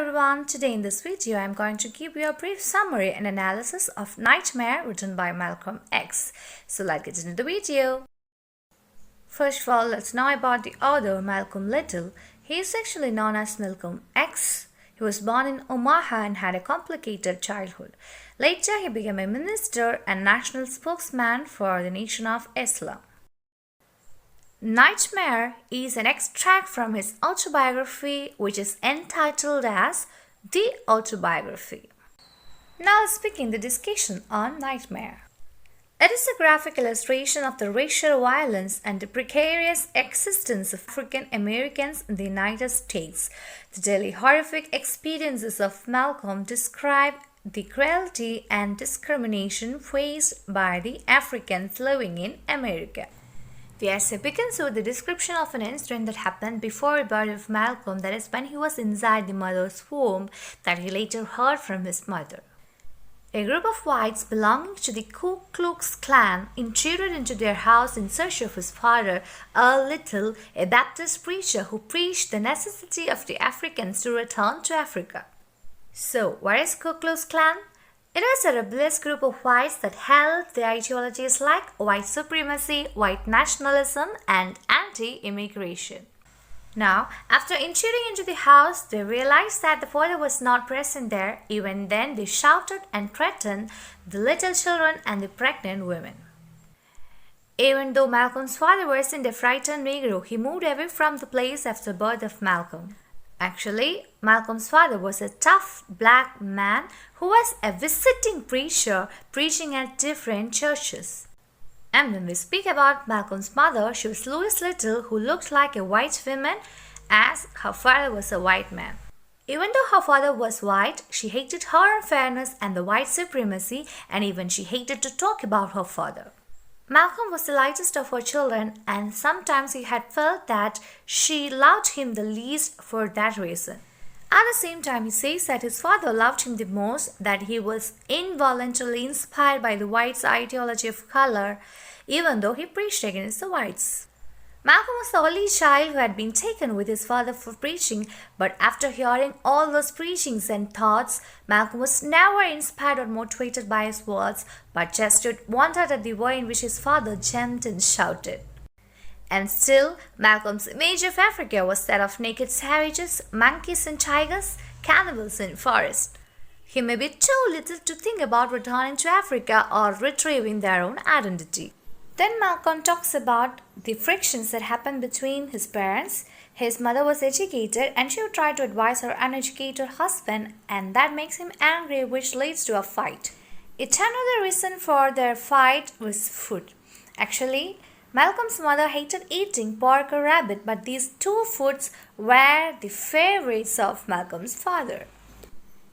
everyone, today in this video I am going to give you a brief summary and analysis of Nightmare written by Malcolm X. So let's get into the video. First of all, let's know about the author Malcolm Little. He is actually known as Malcolm X. He was born in Omaha and had a complicated childhood. Later he became a minister and national spokesman for the Nation of Islam. Nightmare is an extract from his autobiography, which is entitled as The Autobiography. Now let's begin the discussion on Nightmare. It is a graphic illustration of the racial violence and the precarious existence of African Americans in the United States. The daily horrific experiences of Malcolm describe the cruelty and discrimination faced by the Africans living in America. The essay begins with the description of an incident that happened before the birth of Malcolm, that is, when he was inside the mother's womb, that he later heard from his mother. A group of whites belonging to the Ku Klux Klan intruded into their house in search of his father, Earl Little, a Baptist preacher who preached the necessity of the Africans to return to Africa. So, what is Ku Klux Klan? It was a rebellious group of whites that held the ideologies like white supremacy, white nationalism, and anti-immigration. Now, after intruding into the house, they realized that the father was not present there. Even then, they shouted and threatened the little children and the pregnant women. Even though Malcolm's father wasn't a frightened Negro, he moved away from the place after the birth of Malcolm. Actually, Malcolm's father was a tough black man who was a visiting preacher preaching at different churches. And when we speak about Malcolm's mother, she was Louise Little, who looked like a white woman as her father was a white man. Even though her father was white, she hated her unfairness and the white supremacy, and even she hated to talk about her father. Malcolm was the lightest of her children, and sometimes he had felt that she loved him the least for that reason. At the same time, he says that his father loved him the most, that he was involuntarily inspired by the whites' ideology of color, even though he preached against the whites. Malcolm was the only child who had been taken with his father for preaching, but after hearing all those preachings and thoughts, Malcolm was never inspired or motivated by his words, but just wondered at the way in which his father jumped and shouted. And still, Malcolm's image of Africa was that of naked savages, monkeys and tigers, cannibals in forest. He may be too little to think about returning to Africa or retrieving their own identity. Then Malcolm talks about the frictions that happened between his parents. His mother was educated and she would try to advise her uneducated husband, and that makes him angry, which leads to a fight. Another reason for their fight was food. Actually, Malcolm's mother hated eating pork or rabbit, but these two foods were the favorites of Malcolm's father.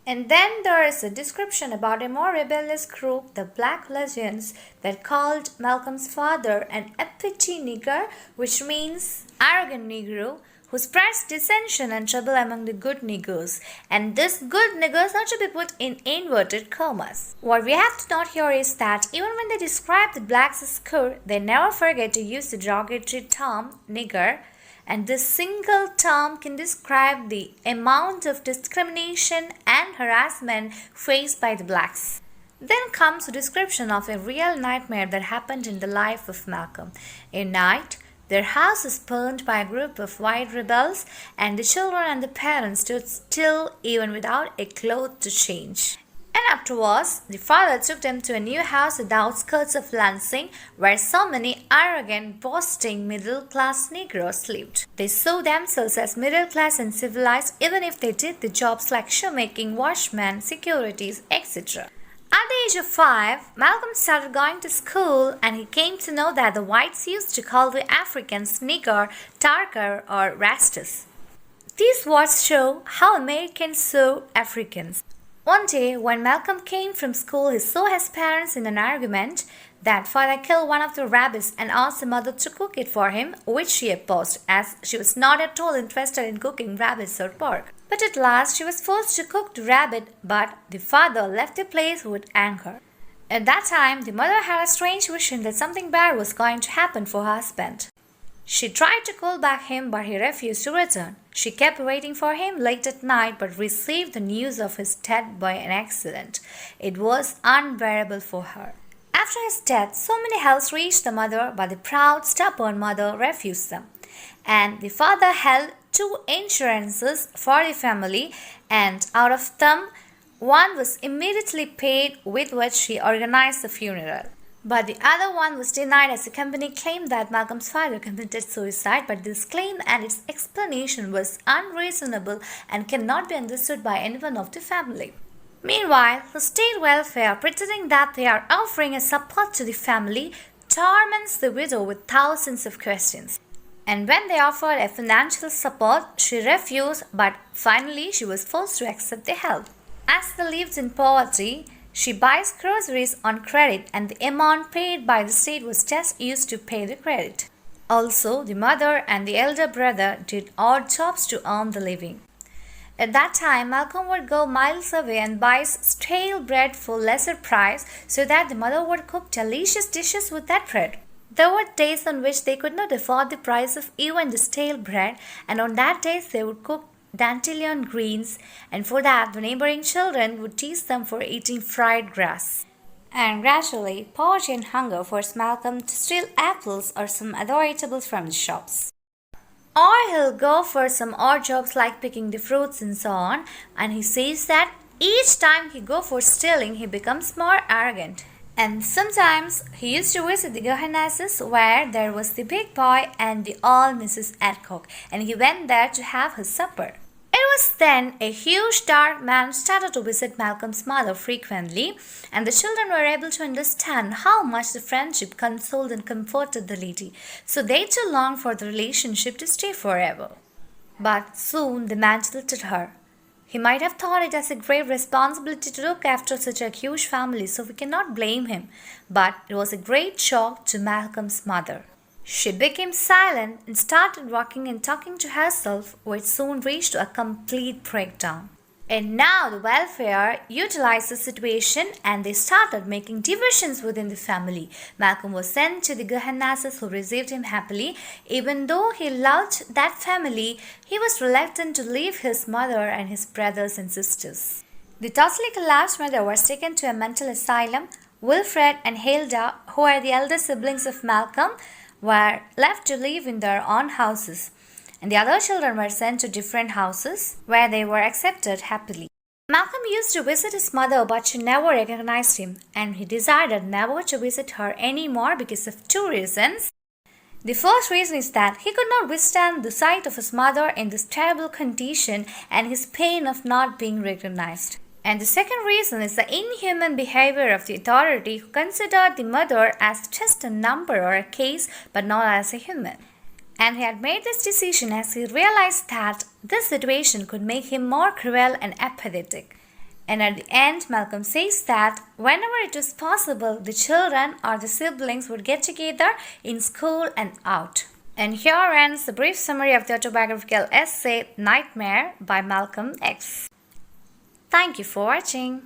And then there is a description about a more rebellious group, the Black Legions, that called Malcolm's father an uppity nigger, which means arrogant Negro, who spreads dissension and trouble among the good niggers. And this good niggers are to be put in inverted commas. What we have to note here is that even when they describe the blacks as poor, they never forget to use the derogatory term nigger. And this single term can describe the amount of discrimination and harassment faced by the blacks. Then comes a description of a real nightmare that happened in the life of Malcolm. A night, their house was burned by a group of white rebels, and the children and the parents stood still even without a cloth to change. And afterwards, the father took them to a new house at the outskirts of Lansing, where so many arrogant, boasting middle-class Negroes lived. They saw themselves as middle-class and civilized, even if they did the jobs like shoemaking, watchmen, securities, etc. At the age of 5, Malcolm started going to school, and he came to know that the whites used to call the Africans nigger, tarker, or rastas. These words show how Americans saw Africans. One day, when Malcolm came from school, he saw his parents in an argument. That father killed one of the rabbits and asked the mother to cook it for him, which she opposed, as she was not at all interested in cooking rabbits or pork. But at last, she was forced to cook the rabbit, but the father left the place with anger. At that time, the mother had a strange vision that something bad was going to happen for her husband. She tried to call back him, but he refused to return. She kept waiting for him late at night, but received the news of his death by an accident. It was unbearable for her. After his death, so many helps reached the mother, but the proud, stubborn mother refused them. And the father held two insurances for the family, and out of them, one was immediately paid, with which she organized the funeral. But the other one was denied, as the company claimed that Malcolm's father committed suicide, but this claim and its explanation was unreasonable and cannot be understood by anyone of the family. Meanwhile, the state welfare, pretending that they are offering a support to the family, torments the widow with thousands of questions. And when they offered a financial support, she refused, but finally she was forced to accept the help. As they lived in poverty, she buys groceries on credit, and the amount paid by the state was just used to pay the credit. Also, the mother and the elder brother did odd jobs to earn the living. At that time, Malcolm would go miles away and buy stale bread for lesser price so that the mother would cook delicious dishes with that bread. There were days on which they could not afford the price of even the stale bread, and on that days they would cook dandelion greens, and for that the neighboring children would tease them for eating fried grass. And gradually, poverty and hunger forced Malcolm to steal apples or some other eatables from the shops. Or he'll go for some odd jobs like picking the fruits and so on, and he says that each time he go for stealing, he becomes more arrogant. And sometimes he used to visit the Gehennasses, where there was the big boy and the old Mrs. Adcock, and he went there to have his supper. It was then a huge dark man started to visit Malcolm's mother frequently, and the children were able to understand how much the friendship consoled and comforted the lady, so they too longed for the relationship to stay forever. But soon the man jilted her. He might have thought it as a great responsibility to look after such a huge family, so we cannot blame him. But it was a great shock to Malcolm's mother. She became silent and started walking and talking to herself, which soon reached a complete breakdown. And now the welfare utilized the situation, and they started making divisions within the family. Malcolm was sent to the Gehennasses, who received him happily. Even though he loved that family, he was reluctant to leave his mother and his brothers and sisters. The totally collapsed mother was taken to a mental asylum. Wilfred and Hilda, who are the elder siblings of Malcolm, were left to live in their own houses, and the other children were sent to different houses where they were accepted happily. Malcolm used to visit his mother, but she never recognized him, and he decided never to visit her anymore because of two reasons. The first reason is that he could not withstand the sight of his mother in this terrible condition and his pain of not being recognized. And the second reason is the inhuman behavior of the authority, who considered the mother as just a number or a case, but not as a human. And he had made this decision as he realized that this situation could make him more cruel and apathetic. And at the end, Malcolm says that whenever it was possible, the children or the siblings would get together in school and out. And here ends the brief summary of the autobiographical essay Nightmare by Malcolm X. Thank you for watching.